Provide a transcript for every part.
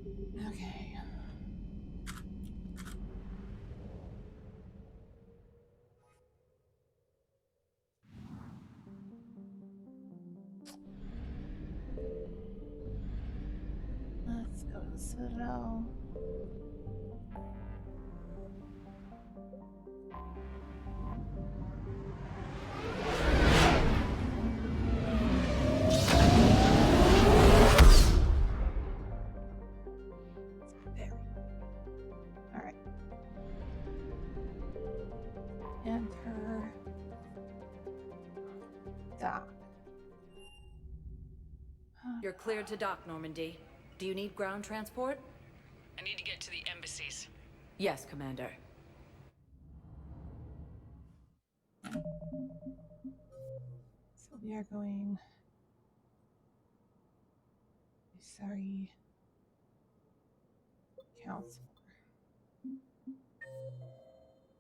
Okay. Let's go to the Citadel. There. All right. Enter. Dock. You're cleared to dock, Normandy. Do you need ground transport? I need to get to the embassies. Yes, Commander. So we are going. Sorry. Counselor.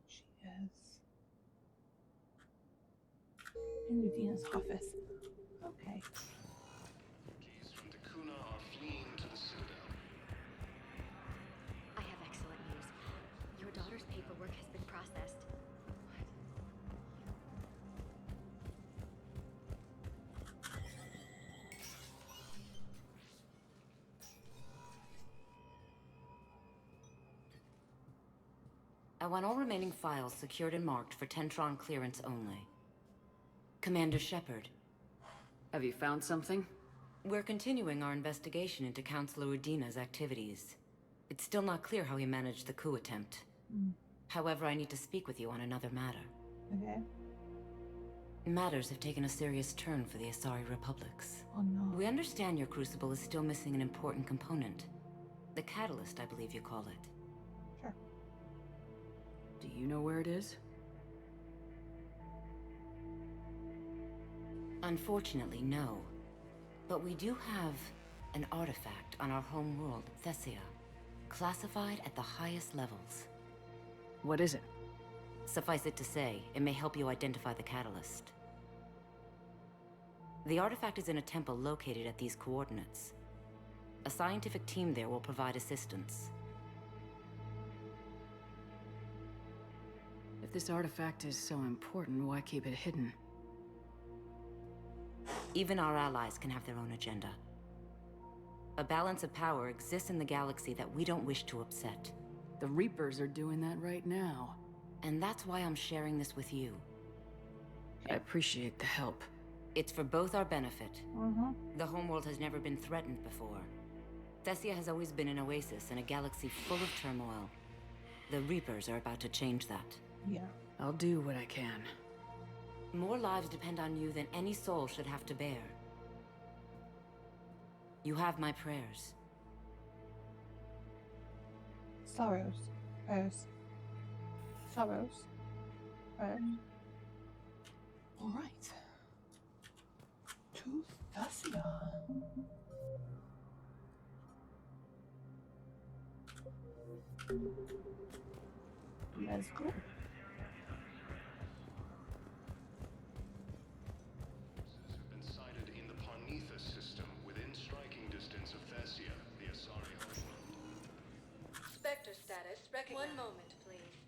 She is in Udina's office. Okay. Keys from the Kuna are fleeing to the Citadel. I have excellent news. Your daughter's paperwork has been processed. I want all remaining files secured and marked for Tentron clearance only. Commander Shepard. Have you found something? We're continuing our investigation into Counselor Udina's activities. It's still not clear how he managed the coup attempt. However, I need to speak with you on another matter. Okay. Matters have taken a serious turn for the Asari Republics. Oh no. We understand your crucible is still missing an important component. The catalyst, I believe you call it. Sure. Do you know where it is? Unfortunately, no. But we do have an artifact on our home world, Thessia, classified at the highest levels. What is it? Suffice it to say, it may help you identify the catalyst. The artifact is in a temple located at these coordinates. A scientific team there will provide assistance. If this artifact is so important, why keep it hidden? Even our allies can have their own agenda. A balance of power exists in the galaxy that we don't wish to upset. The Reapers are doing that right now. And that's why I'm sharing this with you. I appreciate the help. It's for both our benefit. Mm-hmm. The homeworld has never been threatened before. Thessia has always been an oasis in a galaxy full of turmoil. The Reapers are about to change that. Yeah. I'll do what I can. More lives depend on you than any soul should have to bear. You have my prayers. Sorrows. Prayers. Sorrows. Prayers. Alright. To Thessia. Let's go. Have been sighted in the Parnitha system within striking distance of Thessia, the Asari homeworld. Spectre status recognized. 1 moment, please.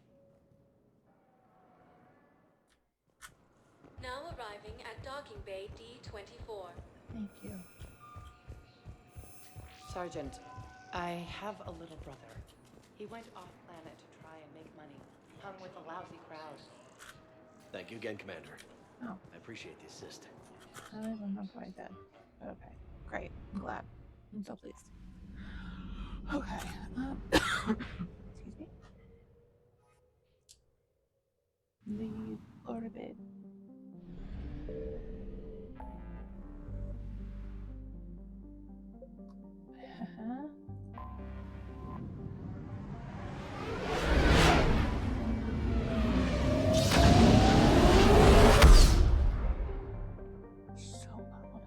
Now arriving at docking bay D-24. Thank you. Sergeant, I have a little brother. He went off-planet to try and make money. Hung with a lousy crowd. Thank you again, Commander. Oh. I appreciate the assist. I don't even know if I did. But okay. Great. I'm glad. I'm so pleased. Okay. Excuse me. Leave orbit. So loud.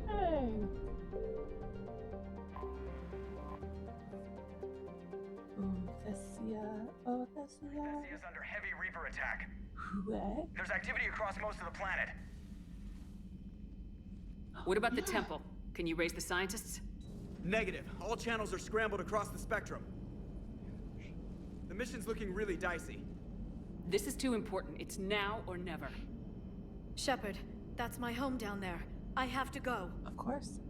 Hey. Thessia. Oh, Thessia. Thessia's under heavy Reaper attack. What? There's activity across most of the planet. What about the temple? Can you raise the scientists? Negative. All channels are scrambled across the spectrum. The mission's looking really dicey. This is too important. It's now or never. Shepard, that's my home down there. I have to go. Of course.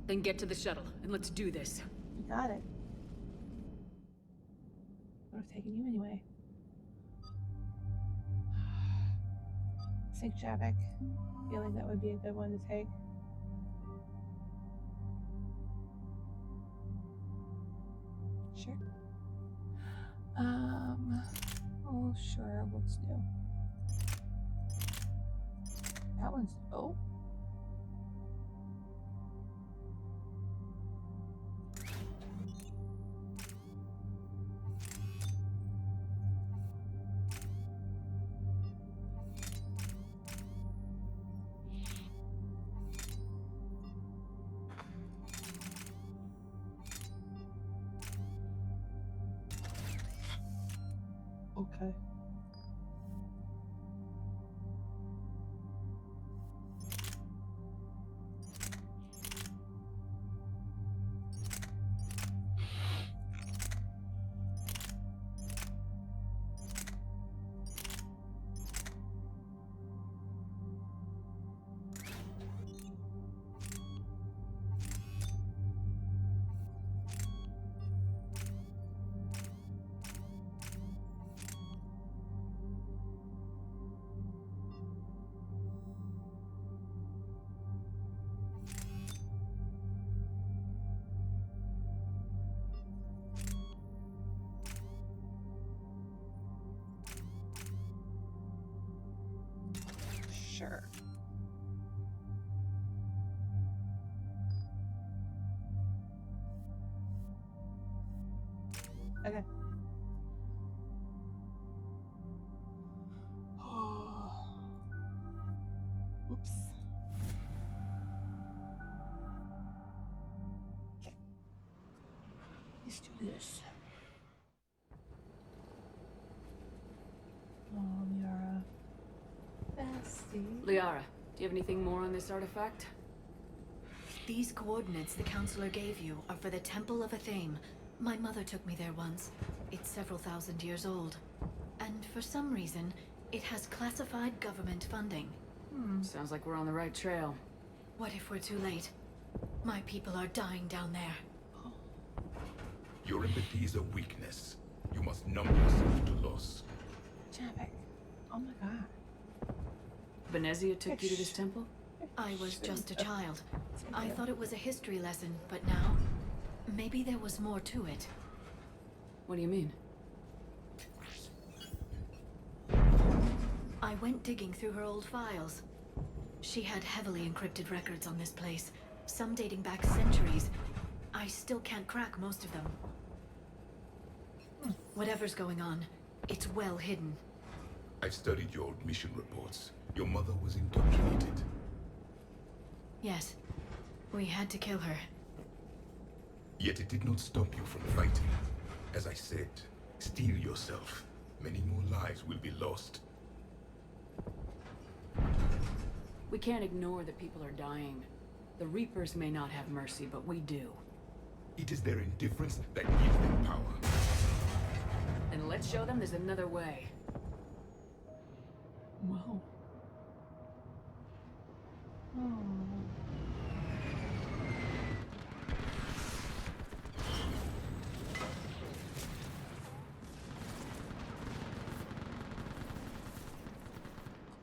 Then get to the shuttle, and let's do this. You got it. Would have taken you anyway. Sync Javik. Feeling that would be a good one to take. Sure. Oh, sure. What's new? That one's. Oh. Okay. Sure. Okay. Oops. Okay. Let's do this. Oh, Liara. Bestie. Liara, do you have anything more on this artifact? These coordinates the counselor gave you are for the Temple of Athame. My mother took me there once. It's several thousand years old. And for some reason, it has classified government funding. Sounds like we're on the right trail. What if we're too late? My people are dying down there. Your empathy is a weakness. You must numb yourself to loss. Javik. Oh my god. Benezia took you to this temple? I was just a child. I thought it was a history lesson, but now, maybe there was more to it. What do you mean? I went digging through her old files. She had heavily encrypted records on this place, some dating back centuries. I still can't crack most of them. Whatever's going on, it's well hidden. I've studied your old mission reports. Your mother was indoctrinated. Yes, we had to kill her. Yet it did not stop you from fighting. As I said, steel yourself. Many more lives will be lost. We can't ignore that people are dying. The Reapers may not have mercy, but we do. It is their indifference that gives them power. And let's show them there's another way. Whoa. Oh.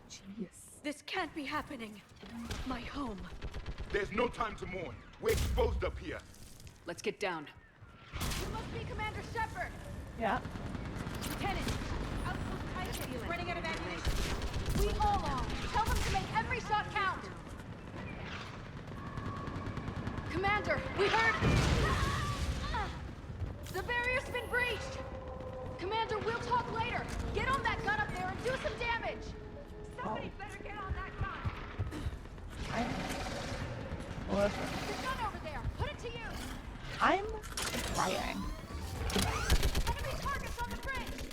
Jeez. This can't be happening. My home. There's no time to mourn. We're exposed up here. Let's get down. You must be Commander Shepard. Yeah. Lieutenant, Outpost Titan is running out of ammunition. We all are. Tell them to make every shot count. Commander, we heard... The barrier's been breached. Commander, we'll talk later. Get on that gun up there and do some damage. Somebody better get on that gun. Well, The gun over there. Put it to use. I'm trying. Enemy targets on the bridge.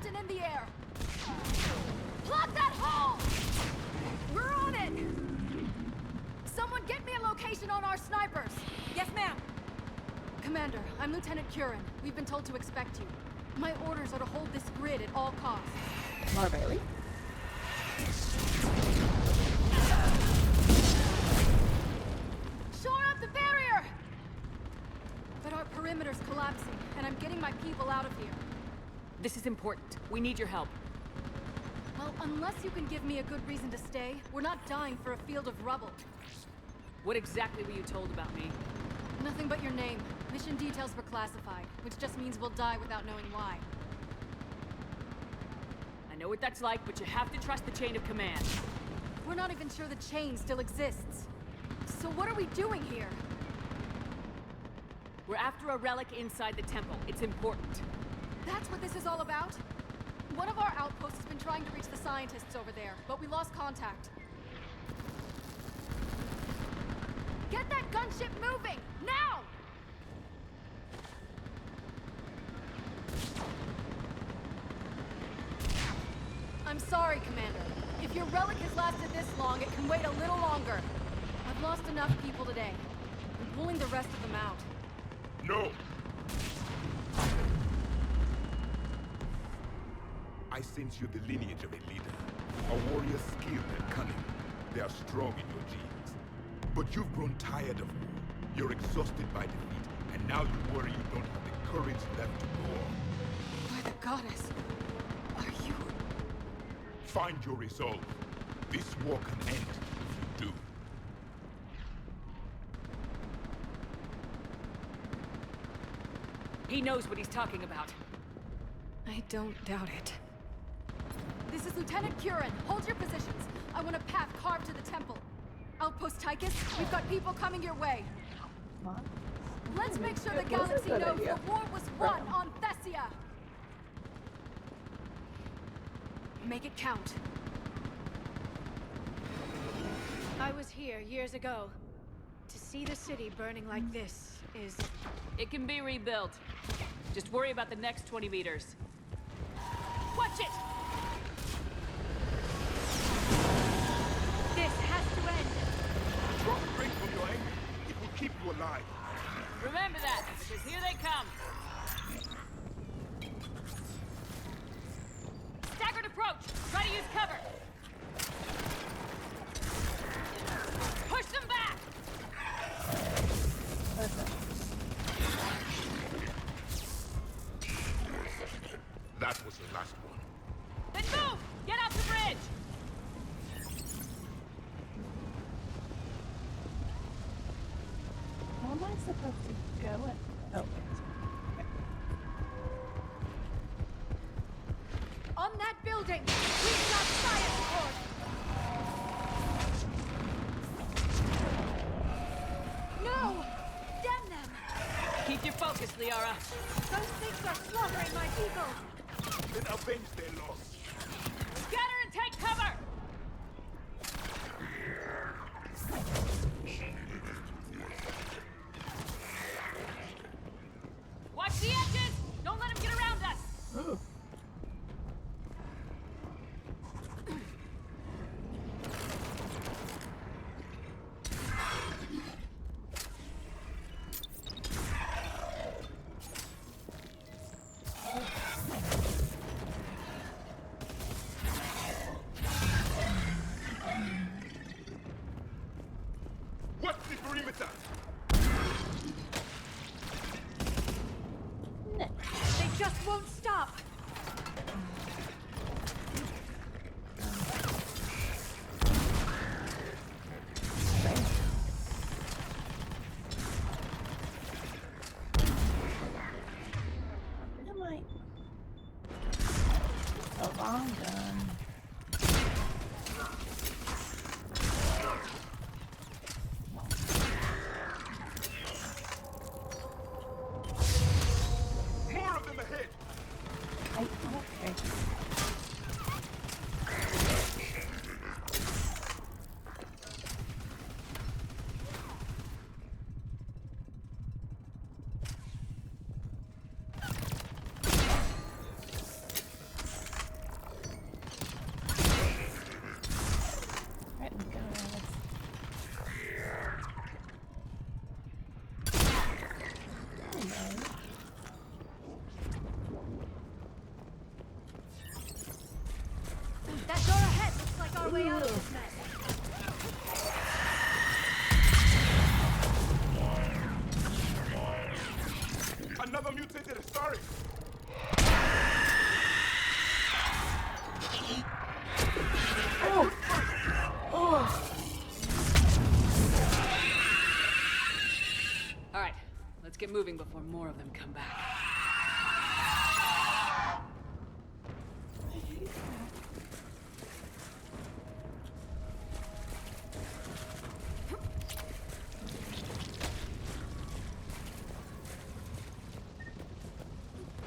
left and in the air! Plug that hole! We're on it! Someone get me a location on our snipers! Yes, ma'am! Commander, I'm Lieutenant Curran. We've been told to expect you. My orders are to hold this grid at all costs. Laura Bailey? Shore up the barrier! But our perimeter's collapsing, and I'm getting my people out of here. This is important. We need your help. Well, unless you can give me a good reason to stay, we're not dying for a field of rubble. What exactly were you told about me? Nothing but your name. Mission details were classified, which just means we'll die without knowing why. I know what that's like, but you have to trust the chain of command. We're not even sure the chain still exists. So what are we doing here? We're after a relic inside the temple. It's important. That's what this is all about? One of our outposts has been trying to reach the scientists over there, but we lost contact. Get that gunship moving! Now! I'm sorry, Commander. If your relic has lasted this long, it can wait a little longer. I've lost enough people today. I'm pulling the rest of them out. No! I sense you're the lineage of a leader. A warrior skilled and cunning. They are strong in your genes. But you've grown tired of war. You're exhausted by defeat, and now you worry you don't have the courage left to go on. By the goddess, are you... Find your resolve. This war can end if you do. He knows what he's talking about. I don't doubt it. This is Lieutenant Curran. Hold your positions. I want a path carved to the temple. Outpost Tychus, we've got people coming your way. What? Let's make sure the This is a galaxy good knows idea. the war was won on Thessia. Make it count. I was here years ago. To see the city burning like this is... It can be rebuilt. Just worry about the next 20 meters. Watch it! This has to end. Drop drink from your anger. It will keep you alive. Remember that, because here they come. Staggered approach! Try to use cover! Push them back! That was the last one. Then move! Get off the bridge! How am I supposed to go in? Oh, okay. On that building! We've got science support! No! Damn them! Keep your focus, Liara. Those things are slaughtering my people! Then avenge their loss. Scatter and take cover! Watch the edges! Don't let him get around us! What's the perimeter? They just won't stop! Am I? Oh, I'm done. That door ahead looks like our way out of this mess. Another mutated Asari! Oh! Oh! All right, let's get moving before more of them come back. I hate that.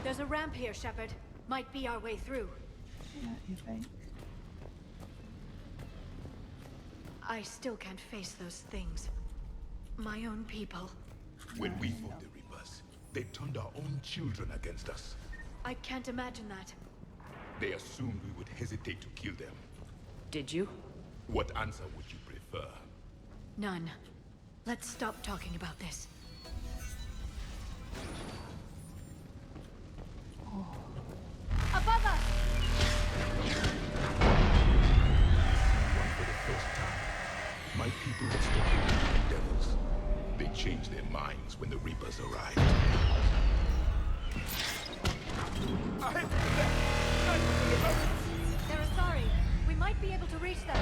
There's a ramp here, Shepard. Might be our way through. Yeah, you think? I still can't face those things. My own people. When we fought the Reapers, they turned our own children against us. I can't imagine that. They assumed we would hesitate to kill them. Did you? What answer would you prefer? None. Let's stop talking about this. Above us! One for the first time. My people had stopped believing in devils. They changed their minds when the Reapers arrived. They're sorry. We might be able to reach them.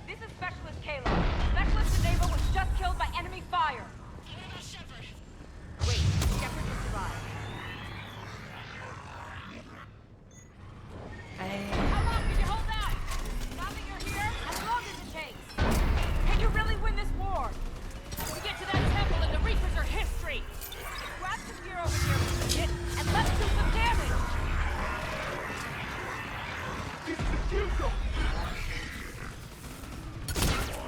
This is Specialist Kayla. Specialist Enable was just killed by enemy fire. Shepard. Wait, Shepard just arrived. How long can you hold out? Now that you're here, as long as it takes. Can you really win this war? We get to that temple and the Reapers are history. Grab some gear over here, kid, and let's do some damage. This is the kill zone!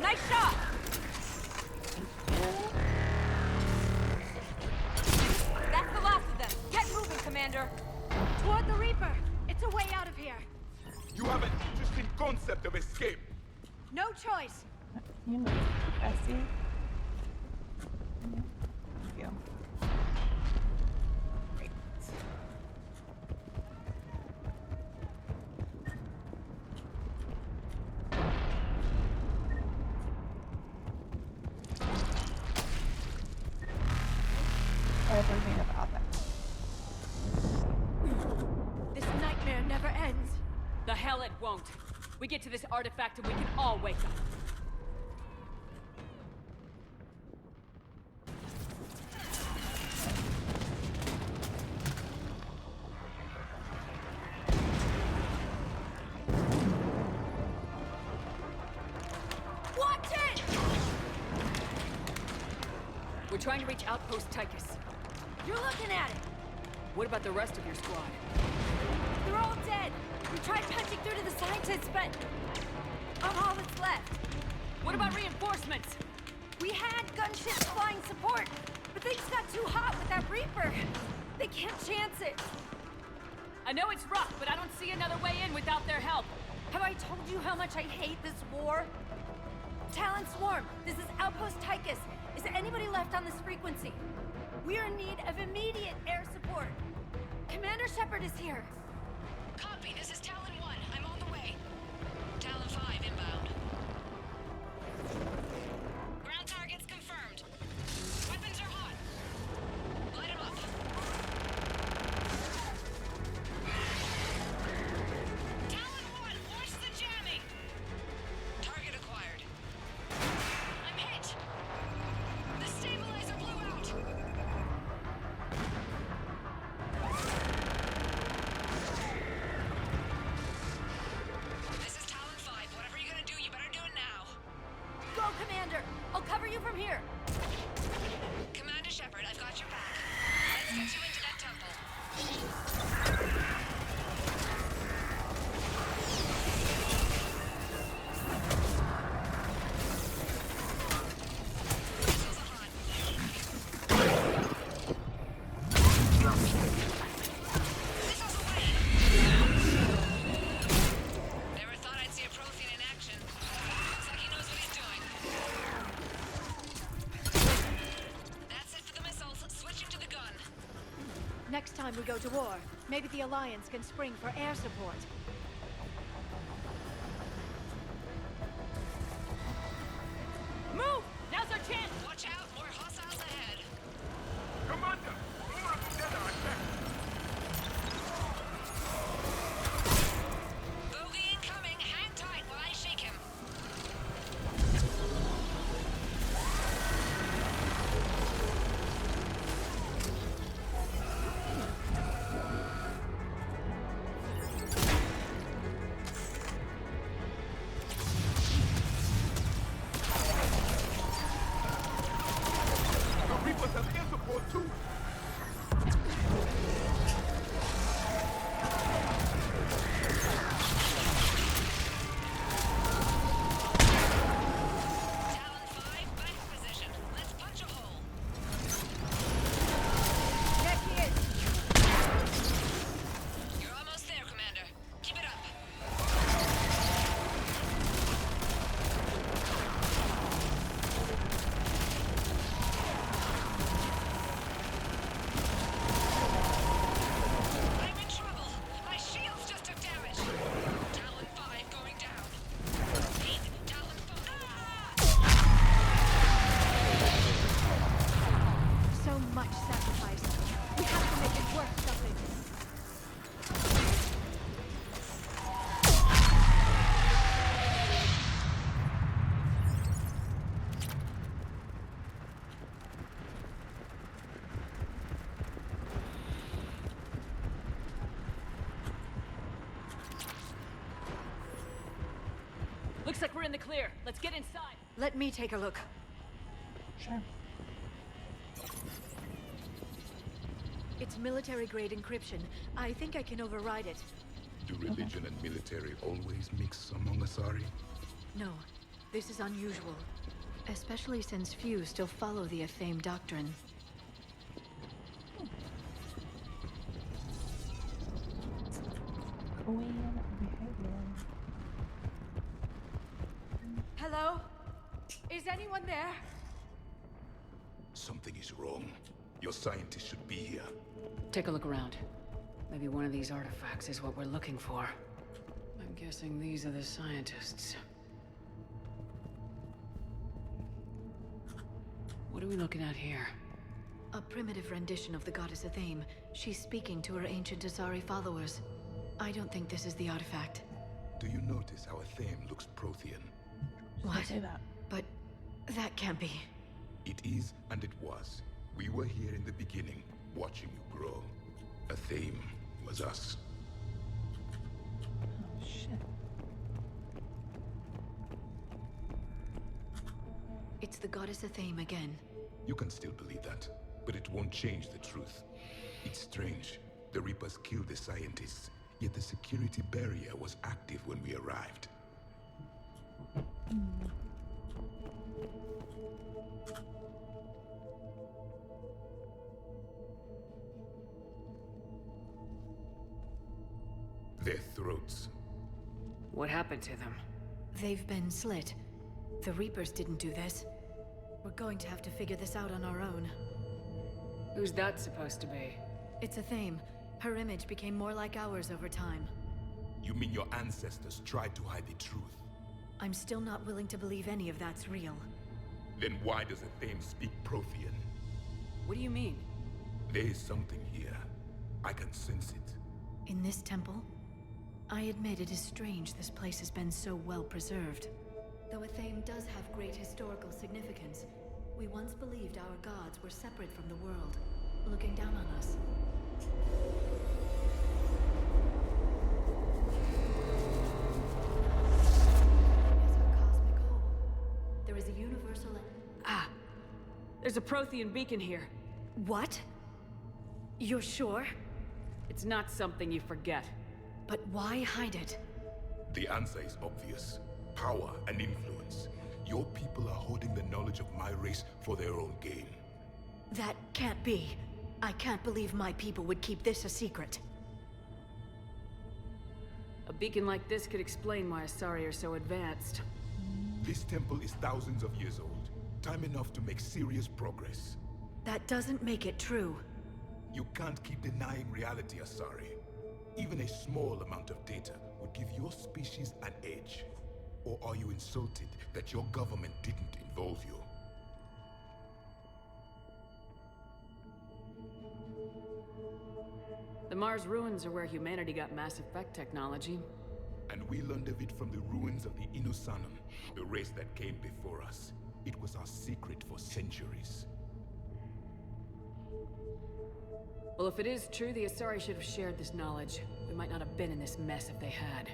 Nice shot. That's the last of them. Get moving, Commander. Toward the Reaper! It's a way out of here! You have an interesting concept of escape. No choice! You know, Thessia. Thank you. Great. Everything about that. This nightmare never ends. The hell it won't. We get to this artifact and we can all wake up. Watch it! We're trying to reach Outpost Tychus. You're looking at it! What about the rest of your squad? They're all dead! We tried punching through to the scientists, but I'm all that's left. What about reinforcements? We had gunships flying support, but things got too hot with that Reaper. They can't chance it. I know it's rough, but I don't see another way in without their help. Have I told you how much I hate this war? Talon Swarm, this is Outpost Tychus. Is there anybody left on this frequency? We're in need of immediate air support. Commander Shepard is here. Copy, this is Talon 1. I'm on the way. Talon 5 inbound. Ground targets confirmed. Weapons are hot. Light 'em up. Talon 1, launch the jamming! Target acquired. I'm hit! The stabilizer blew out! This is Talon 5. Whatever you're gonna do, you better do it now. Go, Commander! I'll cover you from here. Commander Shepard, I've got your back. Let's get you into that temple. Missiles are hot. Missiles away! Never thought I'd see a Prothean in action. Next time we go to war, maybe the Alliance can spring for air support. Move! Now's our chance! Watch out, more hostiles ahead. Commander! More of them are attacked! Bogey incoming. Hang tight while I shake him. The Reapers have air support too! Talon 5, back in position. Let's punch a hole. There she is! You're almost there, Commander. Keep it up. I'm in trouble. My shields just took damage. Talon 5 going down. 8, Talon 5. So much sacrifice. We have to make it worth something. Looks like we're in the clear. Let's get inside. Let me take a look. Sure. It's military-grade encryption. I think I can override it. Do religion and military always mix among Asari? No, this is unusual. Especially since few still follow the Athame doctrine. Queen behavior. Hello? Is anyone there? Something is wrong. Your scientists should be here. Take a look around. Maybe one of these artifacts is what we're looking for. I'm guessing these are the scientists. What are we looking at here? A primitive rendition of the goddess Athame. She's speaking to her ancient Asari followers. I don't think this is the artifact. Do you notice how Athame looks Prothean? What? Say that. But that can't be. It is, and it was. We were here in the beginning, watching you grow. Athame was us. Oh, shit. It's the goddess Athame again. You can still believe that, but it won't change the truth. It's strange. The Reapers killed the scientists, yet the security barrier was active when we arrived. Their throats. What happened to them? They've been slit. The Reapers didn't do this. We're going to have to figure this out on our own. Who's that supposed to be? It's Athame. Her image became more like ours over time. You mean your ancestors tried to hide the truth? I'm still not willing to believe any of that's real. Then why does Athame speak Prothean? What do you mean? There is something here. I can sense it. In this temple? I admit it is strange this place has been so well preserved. Though Athame does have great historical significance, we once believed our gods were separate from the world, looking down on us. As our cosmic whole, there is a universal... There's a Prothean beacon here. What? You're sure? It's not something you forget. But why hide it? The answer is obvious. Power and influence. Your people are holding the knowledge of my race for their own gain. That can't be. I can't believe my people would keep this a secret. A beacon like this could explain why Asari are so advanced. This temple is thousands of years old. Time enough to make serious progress. That doesn't make it true. You can't keep denying reality, Asari. Even a small amount of data would give your species an edge. Or are you insulted that your government didn't involve you? The Mars ruins are where humanity got Mass Effect technology. And we learned of it from the ruins of the Inusanum, the race that came before us. It was our secret for centuries. Well, if it is true, the Asari should have shared this knowledge. We might not have been in this mess if they had.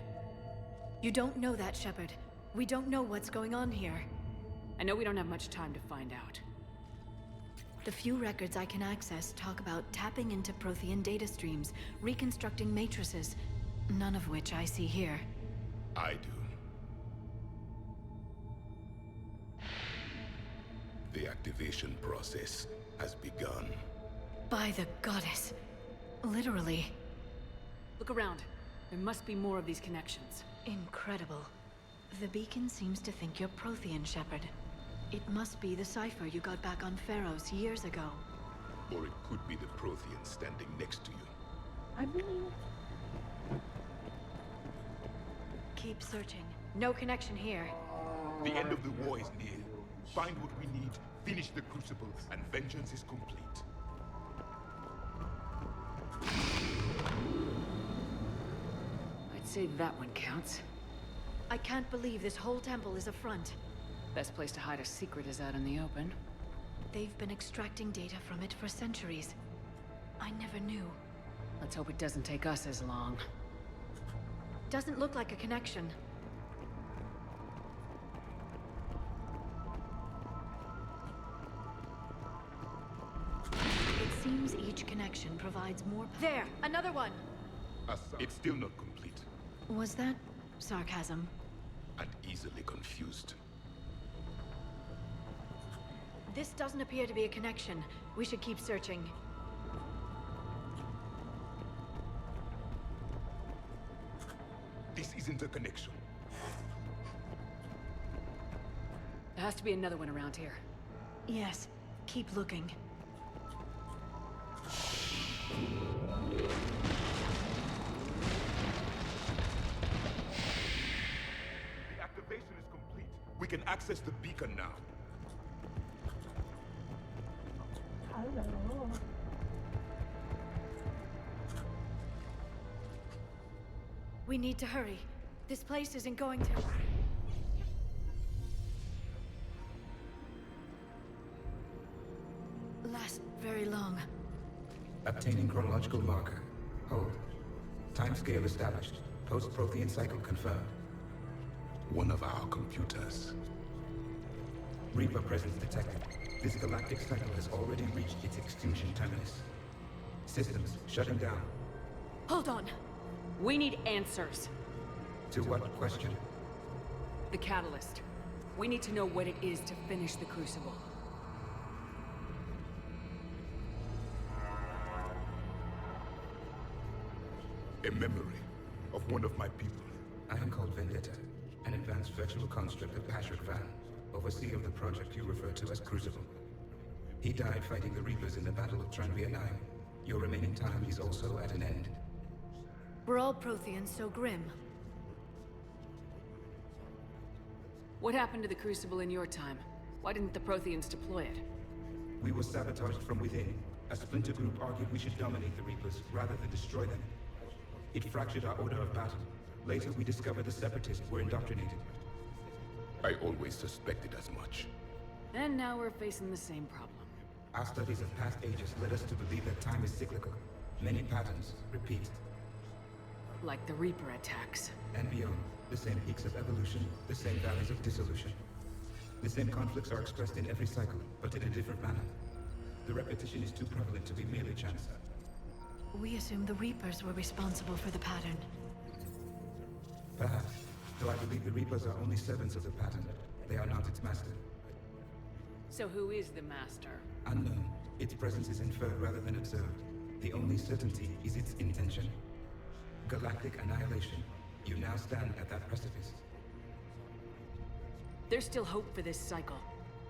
You don't know that, Shepard. We don't know what's going on here. I know we don't have much time to find out. The few records I can access talk about tapping into Prothean data streams, reconstructing matrices, none of which I see here. I do. The activation process has begun. By the goddess. Literally. Look around. There must be more of these connections. Incredible. The beacon seems to think you're Prothean, Shepard. It must be the cipher you got back on Pharaohs years ago. Or it could be the Prothean standing next to you. I mean... Keep searching. No connection here. The end of the war is near. Find what we need, finish the Crucible, and vengeance is complete. I'd say that one counts. I can't believe this whole temple is a front. Best place to hide a secret is out in the open. They've been extracting data from it for centuries. I never knew. Let's hope it doesn't take us as long. Doesn't look like a connection. It seems each connection provides more... There! Another one! It's still not complete. Was that sarcasm? And easily confused. This doesn't appear to be a connection. We should keep searching. This isn't a connection. There has to be another one around here. Yes. Keep looking. The activation is complete. We can access the beacon now. Hello. We need to hurry. This place isn't going to... last very long. Obtaining chronological marker. Hold. Timescale established. Post-Prothean cycle confirmed. One of our computers. Reaper presence detected. This galactic cycle has already reached its extinction terminus. Systems shutting down. Hold on. We need answers. To what question? The catalyst. We need to know what it is to finish the Crucible. A memory of one of my people. I am called Vendetta, an advanced virtual construct of Patrick Van, overseer of the project you refer to as Crucible. He died fighting the Reapers in the Battle of Tranvia 9. Your remaining time is also at an end. Were all Protheans so grim? What happened to the Crucible in your time? Why didn't the Protheans deploy it? We were sabotaged from within. A splinter group argued we should dominate the Reapers rather than destroy them. It fractured our order of battle. Later, we discovered the Separatists were indoctrinated. I always suspected as much. And now we're facing the same problem. Our studies of past ages led us to believe that time is cyclical. Many patterns repeat. Like the Reaper attacks. And beyond, the same peaks of evolution, the same valleys of dissolution. The same conflicts are expressed in every cycle, but in a different manner. The repetition is too prevalent to be merely chance. We assumed the Reapers were responsible for the pattern. Perhaps, though I believe the Reapers are only servants of the pattern. They are not its master. So who is the master? Unknown. Its presence is inferred rather than observed. The only certainty is its intention. Galactic annihilation. You now stand at that precipice. There's still hope for this cycle.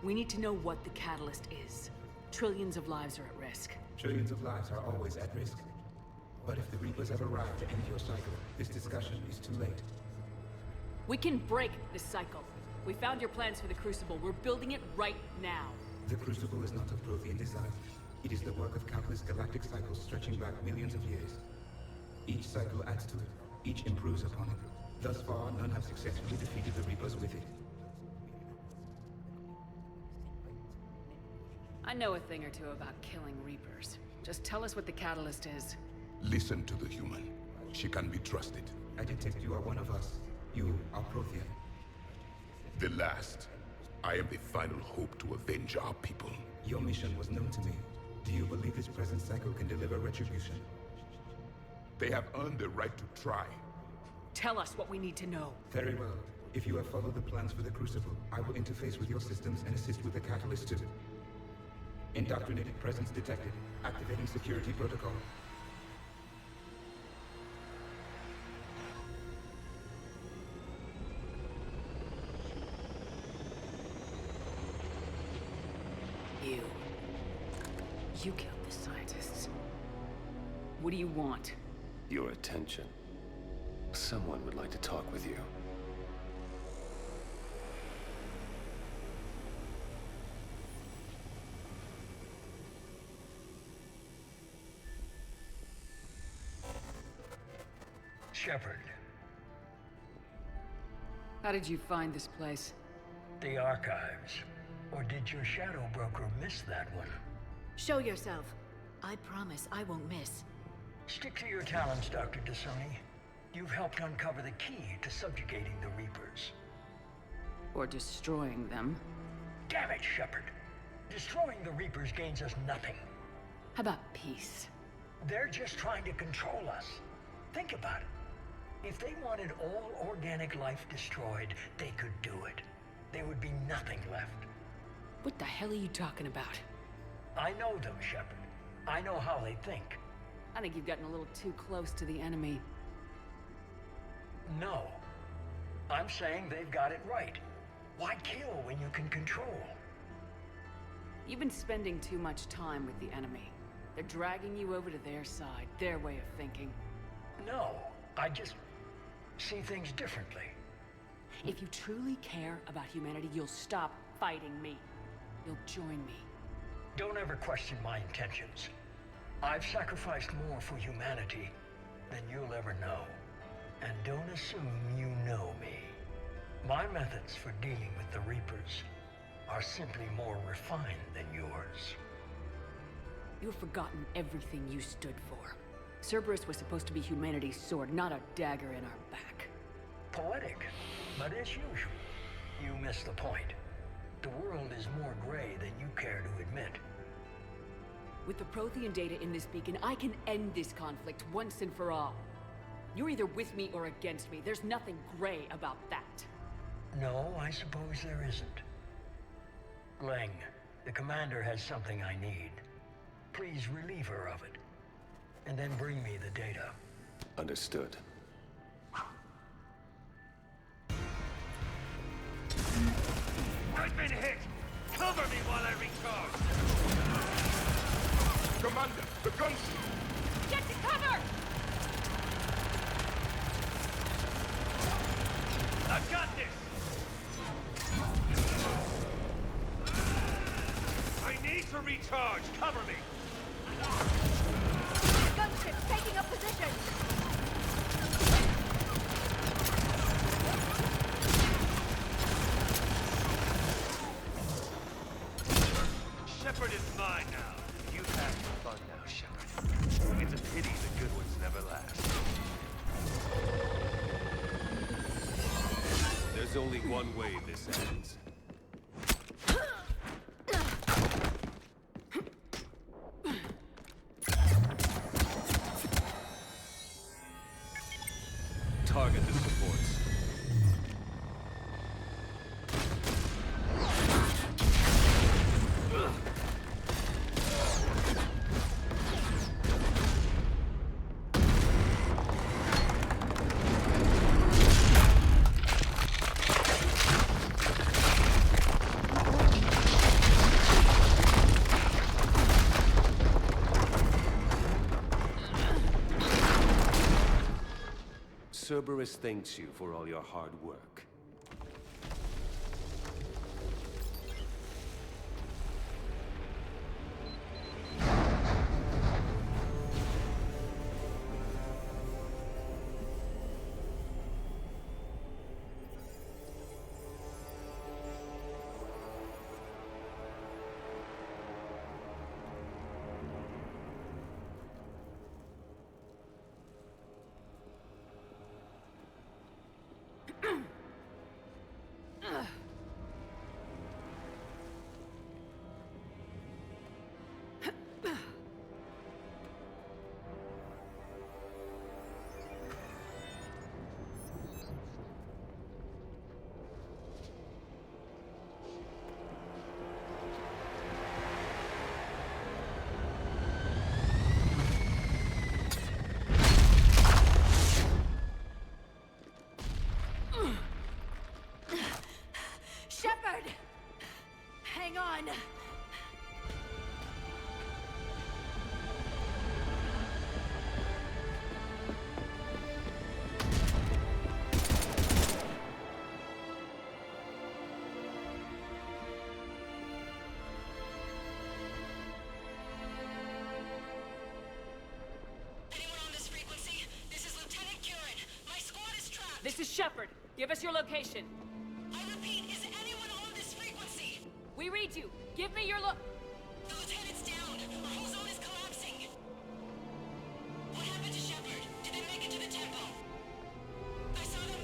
We need to know what the catalyst is. Trillions of lives are at risk. Trillions of lives are always at risk. But if the Reapers have arrived to end your cycle, this discussion is too late. We can break this cycle. We found your plans for the Crucible. We're building it right now. The Crucible is not of Prothean design. It is the work of countless galactic cycles stretching back millions of years. Each cycle adds to it. Each improves upon it. Thus far, none have successfully defeated the Reapers with it. I know a thing or two about killing Reapers. Just tell us what the catalyst is. Listen to the human. She can be trusted. I detect you are one of us. You are Prothean. The last. I am the final hope to avenge our people. Your mission was known to me. Do you believe this present cycle can deliver retribution? They have earned the right to try. Tell us what we need to know. Very well. If you have followed the plans for the Crucible, I will interface with your systems and assist with the catalyst too. Indoctrinated presence detected. Activating security protocol. You killed the scientists. What do you want? Your attention. Someone would like to talk with you. Shepard. How did you find this place? The archives. Or did your shadow broker miss that one? Show yourself. I promise I won't miss. Stick to your talents, Dr. Thessia. You've helped uncover the key to subjugating the Reapers. Or destroying them. Damn it, Shepard. Destroying the Reapers gains us nothing. How about peace? They're just trying to control us. Think about it. If they wanted all organic life destroyed, they could do it. There would be nothing left. What the hell are you talking about? I know them, Shepard. I know how they think. I think you've gotten a little too close to the enemy. No. I'm saying they've got it right. Why kill when you can control? You've been spending too much time with the enemy. They're dragging you over to their side, their way of thinking. No, I just see things differently. If you truly care about humanity, you'll stop fighting me. You'll join me. Don't ever question my intentions. I've sacrificed more for humanity than you'll ever know. And don't assume you know me. My methods for dealing with the Reapers are simply more refined than yours. You've forgotten everything you stood for. Cerberus was supposed to be humanity's sword, not a dagger in our back. Poetic, but as usual, you miss the point. The world is more gray than you care to admit. With the Prothean data in this beacon, I can end this conflict once and for all. You're either with me or against me. There's nothing gray about that. No, I suppose there isn't. Leng, the commander has something I need. Please relieve her of it. And then bring me the data. Understood. I've been hit! Cover me while I recharge! Commander, the gunship! Get to cover! I've got this! I need to recharge! Cover me! Gunship taking up position! Shepard is mine now. You've had your fun now, Shepard. It's a pity the good ones never last. There's only one way this ends. Target the supports. Cerberus thanks you for all your hard work. Shepard! Hang on! This is Shepard. Give us your location. I repeat, is anyone on this frequency? We read you. Give me your The lieutenant's down. Our whole zone is collapsing. What happened to Shepard? Did they make it to the temple? I saw them.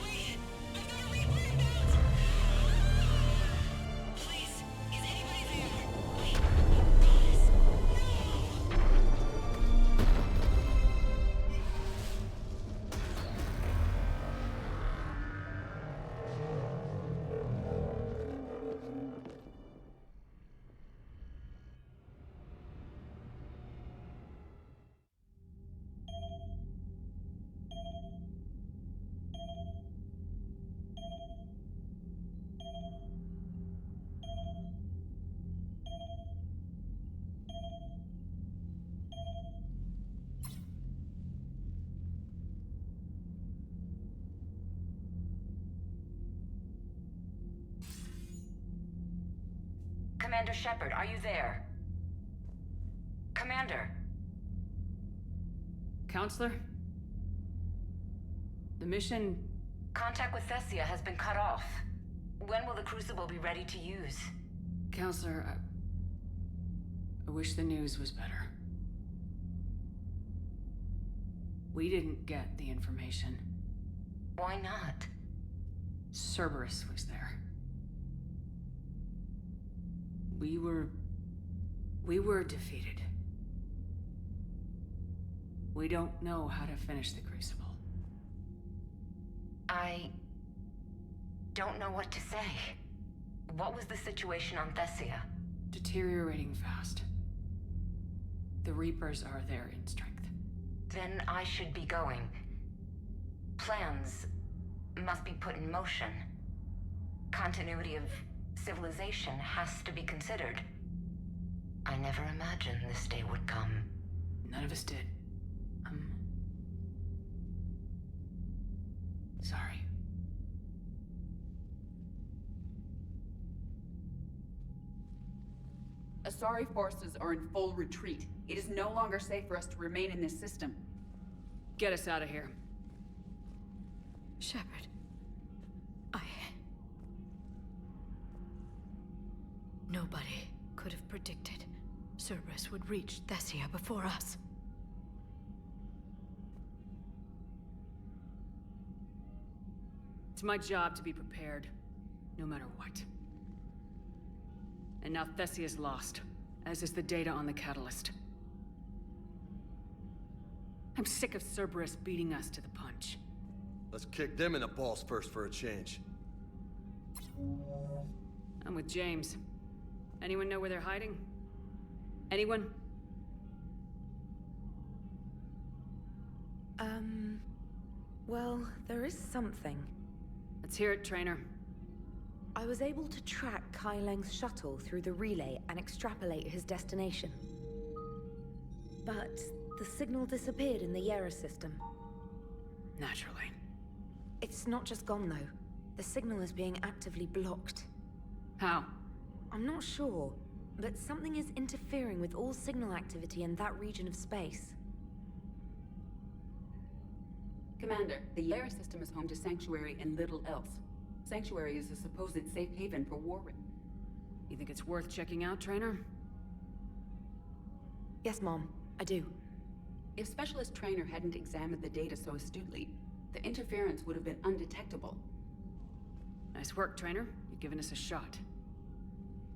Wait, I've got a Reaper inbound. Please, is anybody there? Wait, goddess. Commander Shepard, are you there? Commander! Counselor? The mission... Contact with Thessia has been cut off. When will the Crucible be ready to use? Counselor, I wish the news was better. We didn't get the information. Why not? Cerberus was there. We were defeated. We don't know how to finish the Crucible. I don't know what to say. What was the situation on Thessia? Deteriorating fast. The Reapers are there in strength. Then I should be going. Plans must be put in motion. Continuity of civilization has to be considered. I never imagined this day would come. None of us did. Sorry. Asari forces are in full retreat. It is no longer safe for us to remain in this system. Get us out of here. Shepard. Nobody could have predicted Cerberus would reach Thessia before us. It's my job to be prepared, no matter what. And now Thessia's lost, as is the data on the catalyst. I'm sick of Cerberus beating us to the punch. Let's kick them in the balls first for a change. I'm with James. Anyone know where they're hiding? Anyone? Well, there is something. Let's hear it, Trainer. I was able to track Kai Leng's shuttle through the relay and extrapolate his destination. But the signal disappeared in the Yera system. Naturally. It's not just gone, though. The signal is being actively blocked. How? I'm not sure, but something is interfering with all signal activity in that region of space. Commander, the Yara system is home to Sanctuary and little else. Sanctuary is a supposed safe haven for war. You think it's worth checking out, Trainer? Yes, Mom, I do. If Specialist Trainer hadn't examined the data so astutely, the interference would have been undetectable. Nice work, Trainer. You've given us a shot.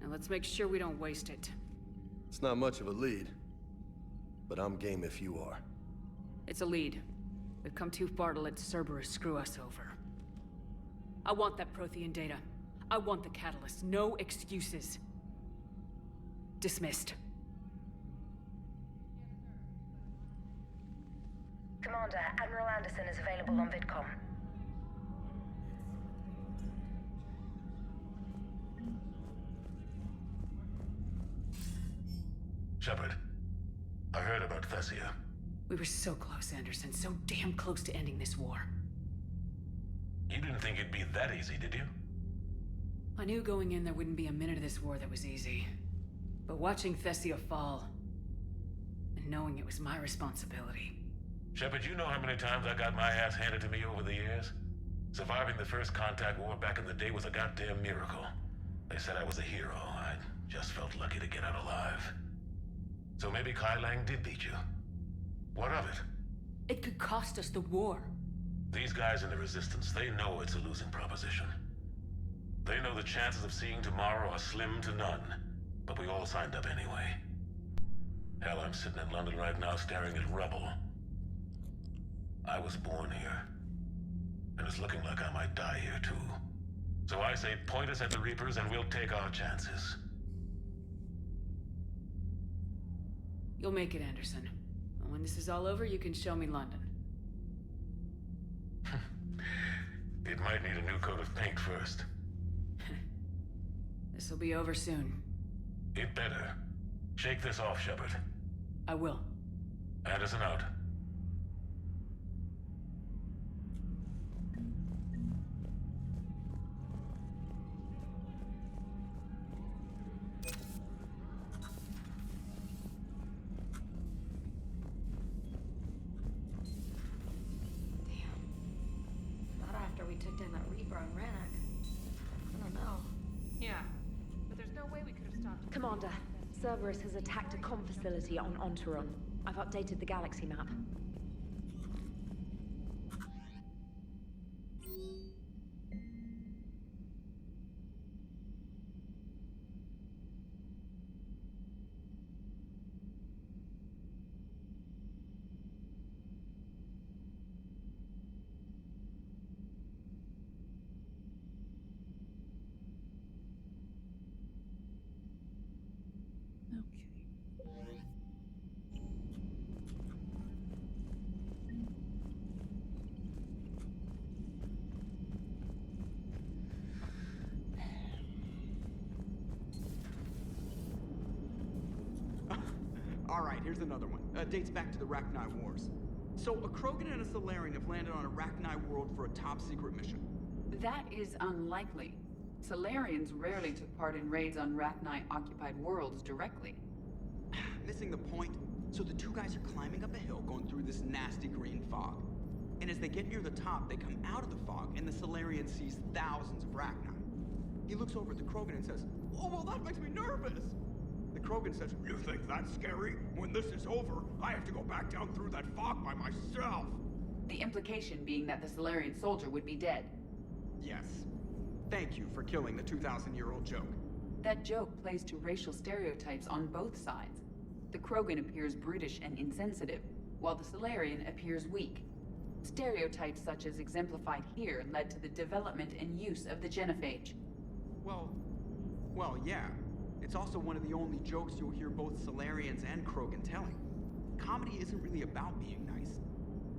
Now let's make sure we don't waste it. It's not much of a lead, but I'm game if you are. It's a lead. We've come too far to let Cerberus screw us over. I want that Prothean data. I want the catalyst. No excuses. Dismissed. Commander, Admiral Anderson is available on VidCom. Shepard, I heard about Thessia. We were so close, Anderson. So damn close to ending this war. You didn't think it'd be that easy, did you? I knew going in there wouldn't be a minute of this war that was easy. But watching Thessia fall, and knowing it was my responsibility. Shepard, you know how many times I got my ass handed to me over the years? Surviving the first contact war back in the day was a goddamn miracle. They said I was a hero. I just felt lucky to get out alive. So maybe Kai Lang did beat you. What of it? It could cost us the war. These guys in the Resistance, they know it's a losing proposition. They know the chances of seeing tomorrow are slim to none. But we all signed up anyway. Hell, I'm sitting in London right now staring at rubble. I was born here. And it's looking like I might die here too. So I say point us at the Reapers and we'll take our chances. You'll make it, Anderson. And when this is all over, you can show me London. It might need a new coat of paint first. This'll be over soon. It better. Shake this off, Shepard. I will. Anderson out. Commander, Cerberus has attacked a comm facility on Ontaron. I've updated the galaxy map. Alright, here's another one. Dates back to the Rachni Wars. So, a Krogan and a Salarian have landed on a Rachni world for a top-secret mission. That is unlikely. Salarians rarely took part in raids on Rachni-occupied worlds directly. Missing the point. So the two guys are climbing up a hill going through this nasty green fog. And as they get near the top, they come out of the fog, and the Salarian sees thousands of Rachni. He looks over at the Krogan and says, "Oh, well, that makes me nervous!" The Krogan says, "You think that's scary? When this is over, I have to go back down through that fog by myself!" The implication being that the Salarian soldier would be dead. Yes. Thank you for killing the 2,000-year-old joke. That joke plays to racial stereotypes on both sides. The Krogan appears brutish and insensitive, while the Salarian appears weak. Stereotypes such as exemplified here led to the development and use of the genophage. Well, yeah. It's also one of the only jokes you'll hear both Salarians and Krogan telling. Comedy isn't really about being nice.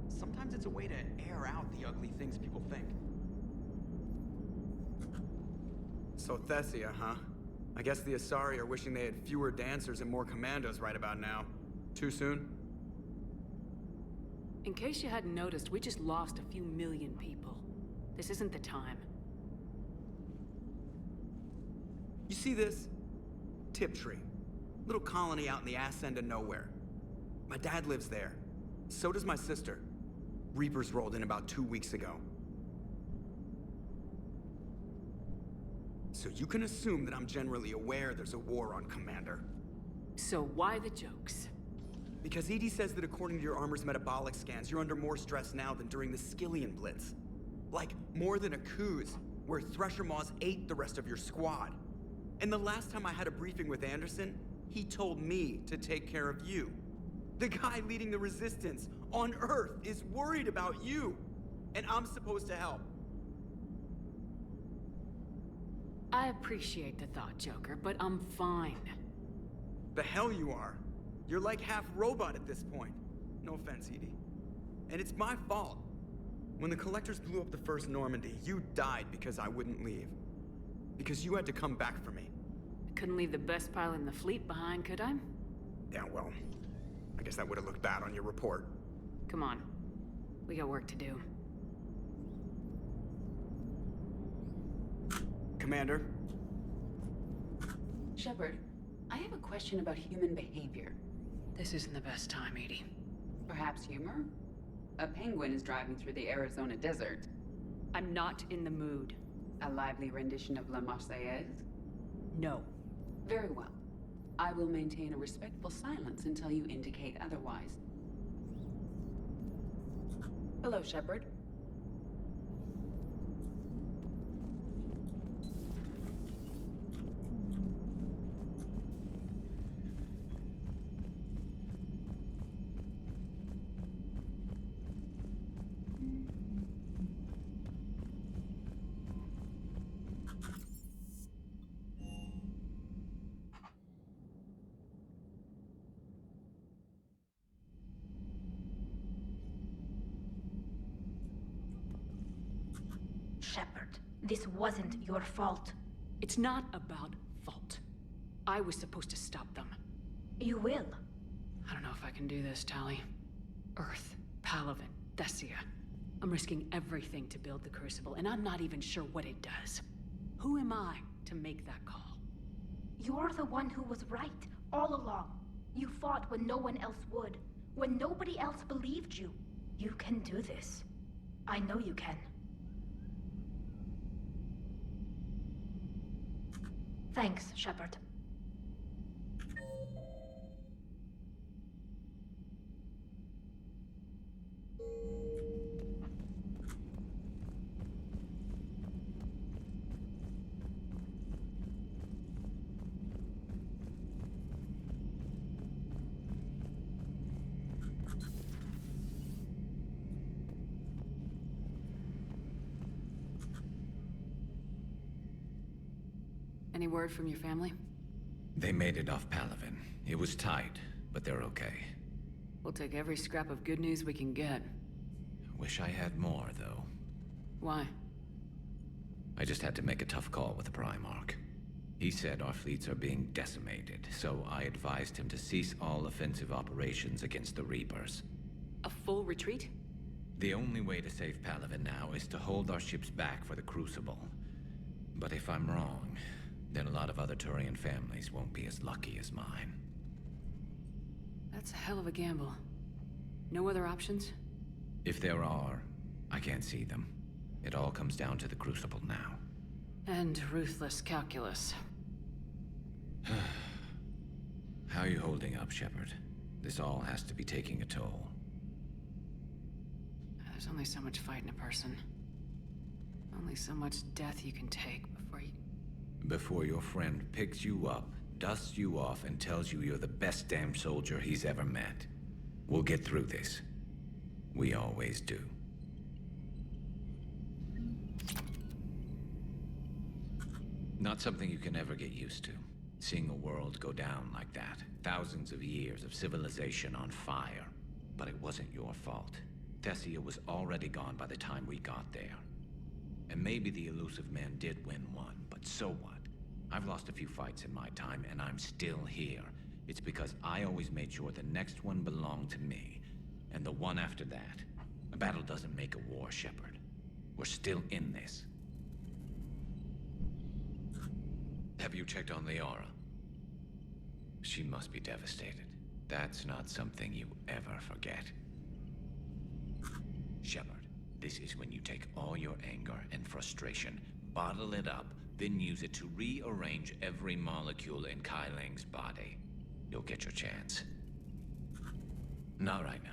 Sometimes it's a way to air out the ugly things people think. So Thessia, huh? I guess the Asari are wishing they had fewer dancers and more commandos right about now. Too soon? In case you hadn't noticed, we just lost a few million people. This isn't the time. You see this? Tiptree. Little colony out in the ass end of nowhere. My dad lives there. So does my sister. Reapers rolled in about 2 weeks ago. So you can assume that I'm generally aware there's a war on, Commander. So why the jokes? Because EDI says that according to your armor's metabolic scans, you're under more stress now than during the Skillian Blitz. Like, more than a Kuz, where Thresher Maws ate the rest of your squad. And the last time I had a briefing with Anderson, he told me to take care of you. The guy leading the resistance on Earth is worried about you, and I'm supposed to help. I appreciate the thought, Joker, but I'm fine. The hell you are. You're like half robot at this point. No offense, EDI. And it's my fault. When the Collectors blew up the first Normandy, you died because I wouldn't leave. Because you had to come back for me. I couldn't leave the best pilot in the fleet behind, could I? Yeah, well, I guess that would have looked bad on your report. Come on. We got work to do. Commander? Shepard, I have a question about human behavior. This isn't the best time, EDI. Perhaps humor? A penguin is driving through the Arizona desert. I'm not in the mood. A lively rendition of La Marseillaise? No. Very well. I will maintain a respectful silence until you indicate otherwise. Hello, Shepard. Shepard, this wasn't your fault. It's not about fault. I was supposed to stop them. You will. I don't know if I can do this, Tali. Earth, Palaven, Thessia. I'm risking everything to build the Crucible, and I'm not even sure what it does. Who am I to make that call? You're the one who was right, all along. You fought when no one else would, when nobody else believed you. You can do this. I know you can. Thanks, Shepard. Any word from your family? They made it off Palaven. It was tight, but they're okay. We'll take every scrap of good news we can get. Wish I had more, though. Why? I just had to make a tough call with the Primarch. He said our fleets are being decimated, so I advised him to cease all offensive operations against the Reapers. A full retreat? The only way to save Palaven now is to hold our ships back for the Crucible. But if I'm wrong, then a lot of other Turian families won't be as lucky as mine. That's a hell of a gamble. No other options? If there are, I can't see them. It all comes down to the Crucible now. And ruthless calculus. How are you holding up, Shepard? This all has to be taking a toll. There's only so much fight in a person. Only so much death you can take before your friend picks you up, dusts you off, and tells you you're the best damn soldier he's ever met. We'll get through this. We always do. Not something you can ever get used to. Seeing a world go down like that. Thousands of years of civilization on fire. But it wasn't your fault. Thessia was already gone by the time we got there. And maybe the elusive man did win one, but so what? I've lost a few fights in my time, and I'm still here. It's because I always made sure the next one belonged to me. and the one after that. A battle doesn't make a war, Shepard. We're still in this. Have you checked on Liara? She must be devastated. That's not something you ever forget. Shepard, this is when you take all your anger and frustration, bottle it up, then use it to rearrange every molecule in Kai Ling's body. You'll get your chance. Not right now.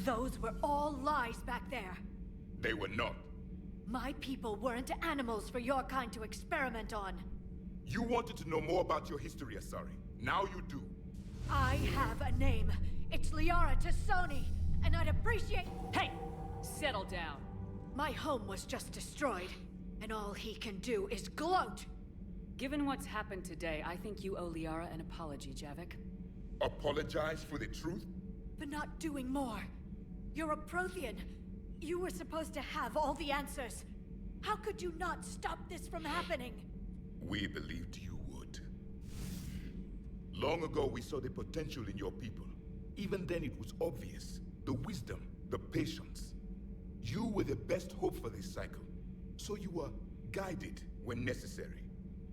Those were all lies back there. They were not. My people weren't animals for your kind to experiment on. You wanted to know more about your history, Asari. Now you do. I have a name. It's Liara Tassoni, and I'd appreciate... Hey! Settle down. My home was just destroyed, and all he can do is gloat. Given what's happened today, I think you owe Liara an apology, Javik. Apologize for the truth? For not doing more. You're a Prothean. You were supposed to have all the answers. How could you not stop this from happening? We believed you would. Long ago, we saw the potential in your people. Even then, it was obvious. The wisdom, the patience. You were the best hope for this cycle. So you were guided when necessary.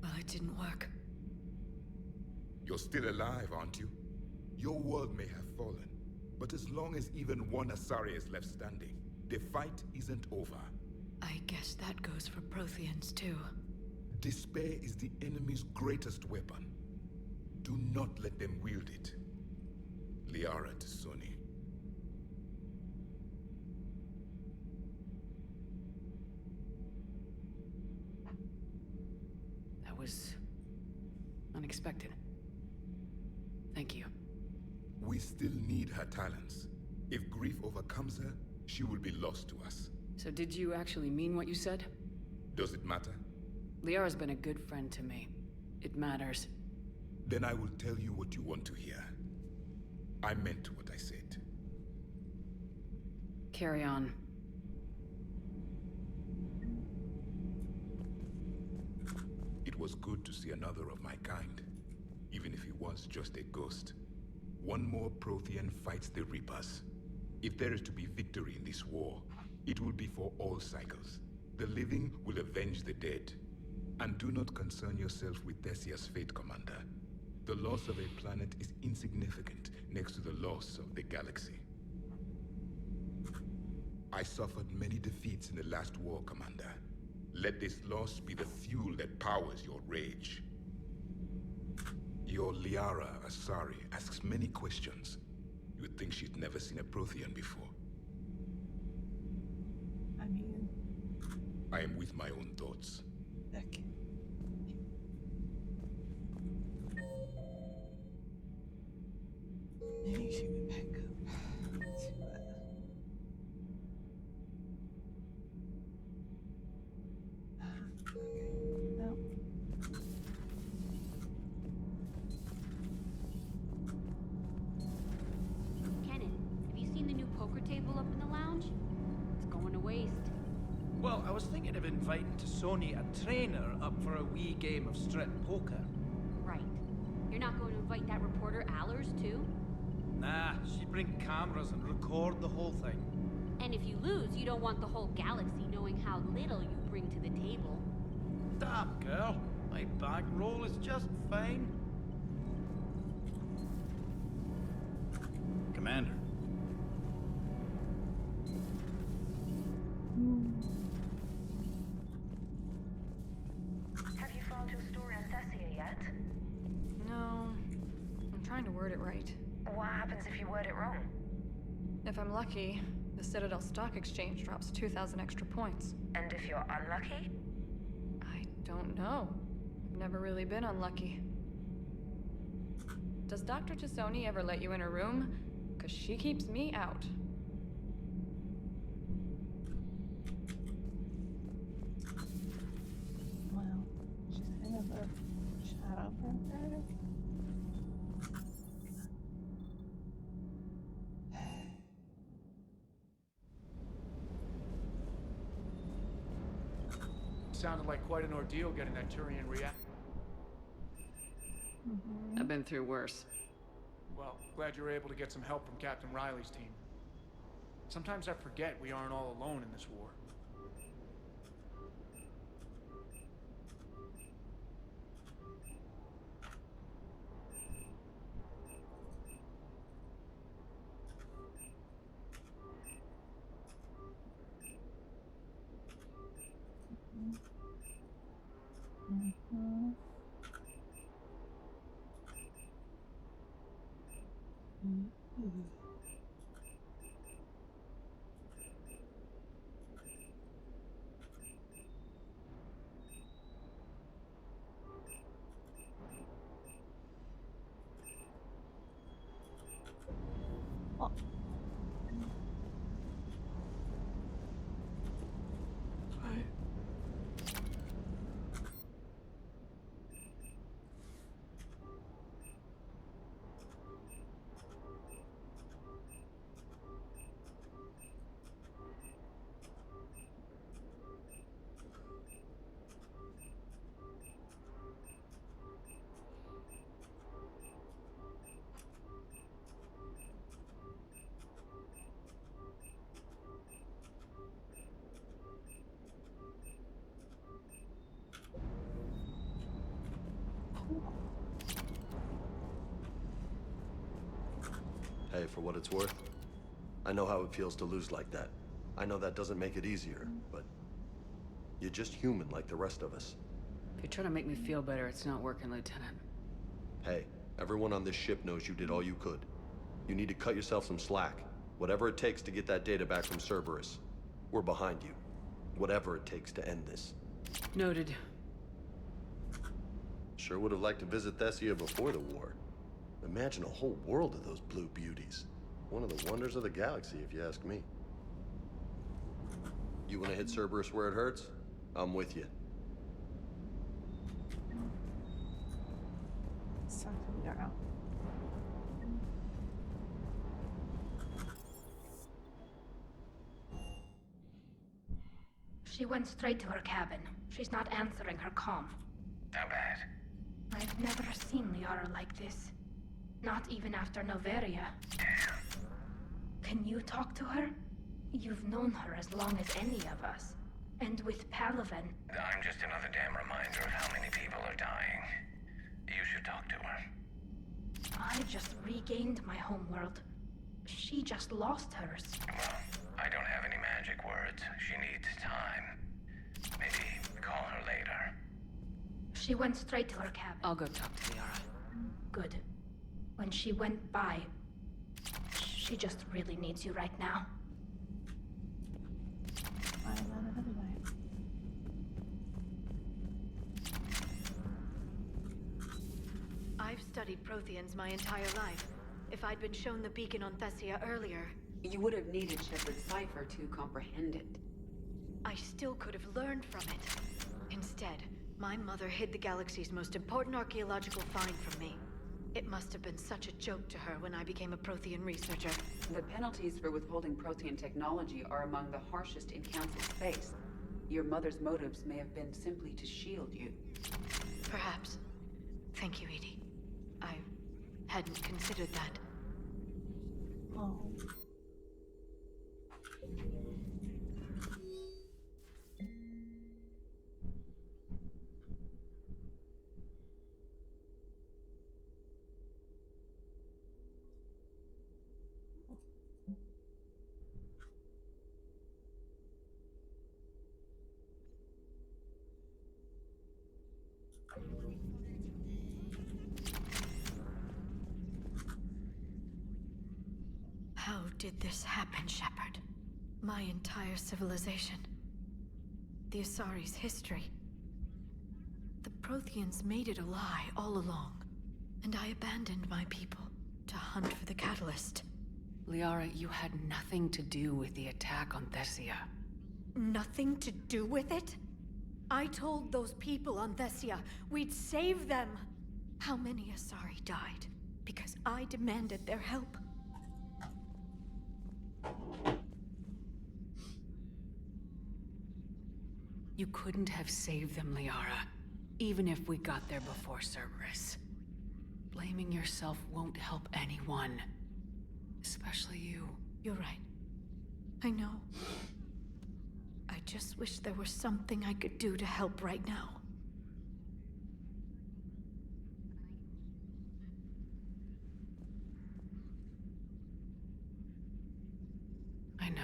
Well, it didn't work. You're still alive, aren't you? Your world may have fallen. But as long as even one Asari is left standing, the fight isn't over. I guess that goes for Protheans, too. Despair is the enemy's greatest weapon. Do not let them wield it. Liara Tassoni. That was... unexpected. Thank you. We still need her talents. If grief overcomes her, she will be lost to us. So did you actually mean what you said? Does it matter? Liara's been a good friend to me. It matters. Then I will tell you what you want to hear. I meant what I said. Carry on. It was good to see another of my kind, even if he was just a ghost. One more Prothean fights the Reapers. If there is to be victory in this war, it will be for all cycles. The living will avenge the dead. And do not concern yourself with Thessia's fate, Commander. The loss of a planet is insignificant next to the loss of the galaxy. I suffered many defeats in the last war, Commander. Let this loss be the fuel that powers your rage. Your Liara Asari asks many questions. You'd think she'd never seen a Prothean before. I mean... I am with my own thoughts. Okay. Maybe she would back up to okay, no. Kenan, have you seen the new poker table up in the lounge? It's going to waste. Well, I was thinking of inviting Tassoni, a trainer, up for a wee game of strip poker. Right. You're not going to invite that reporter Allers, too? Nah, she'd bring cameras and record the whole thing. And if you lose, you don't want the whole galaxy knowing how little you bring to the table. Damn, girl. My bankroll is just fine. Commander. Have you found your story on Thessia yet? No. I'm trying to word it right. What happens if you word it wrong? If I'm lucky, the Citadel Stock Exchange drops 2,000 extra points. And if you're unlucky? I don't know. never really been unlucky. Does Dr. Tassoni ever let you in her room? 'Cause she keeps me out. Well, she's kind of a shadow princess. Sounded like quite an ordeal getting that Turian react. I've been through worse. Well, glad you were able to get some help from Captain Riley's team. Sometimes I forget we aren't all alone in this war. Hey, for what it's worth, I know how it feels to lose like that. I know that doesn't make it easier, but you're just human like the rest of us. If you're trying to make me feel better, it's not working, Lieutenant. Hey, everyone on this ship knows you did all you could. You need to cut yourself some slack. Whatever it takes to get that data back from Cerberus. We're behind you. Whatever it takes to end this. Noted. Sure would have liked to visit Thessia before the war. Imagine a whole world of those blue beauties. One of the wonders of the galaxy, if you ask me. You want to hit Cerberus where it hurts? I'm with you. She went straight to her cabin. She's not answering her comm. How bad? I've never seen Liara like this. Not even after Noveria. Can you talk to her? You've known her as long as any of us. And with Palaven... I'm just another damn reminder of how many people are dying. You should talk to her. I just regained my homeworld. She just lost hers. Well, I don't have any magic words. She needs time. Maybe call her later. She went straight to her cabin. I'll go talk to Liara. Good. When she went by, she just really needs you right now. I've studied Protheans my entire life. If I'd been shown the beacon on Thessia earlier... You would have needed Shepard's cipher to comprehend it. I still could have learned from it. Instead, my mother hid the galaxy's most important archaeological find from me. It must have been such a joke to her when I became a Prothean researcher. The penalties for withholding Prothean technology are among the harshest in Council space. Your mother's motives may have been simply to shield you. Perhaps. Thank you, Edie. I hadn't considered that. Oh. How did this happen, Shepard? My entire civilization. The Asari's history. The Protheans made it a lie all along, and I abandoned my people to hunt for the catalyst. Liara, you had nothing to do with the attack on Thessia. Nothing to do with it? I told those people on Thessia we'd save them. How many Asari died because I demanded their help? You couldn't have saved them, Liara, even if we got there before Cerberus. Blaming yourself won't help anyone. Especially you. You're right. I know. I just wish there was something I could do to help right now. I know.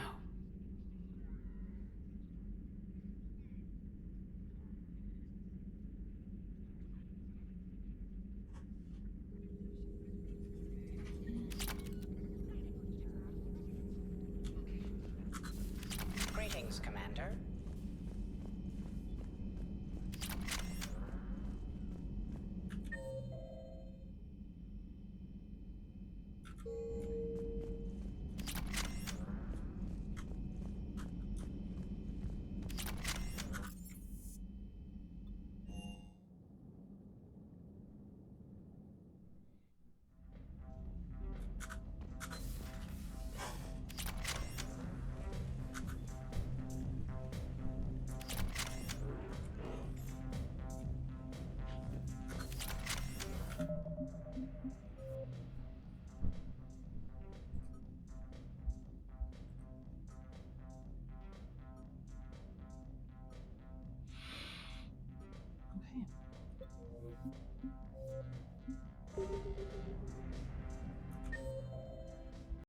Greetings, Commander. Okay.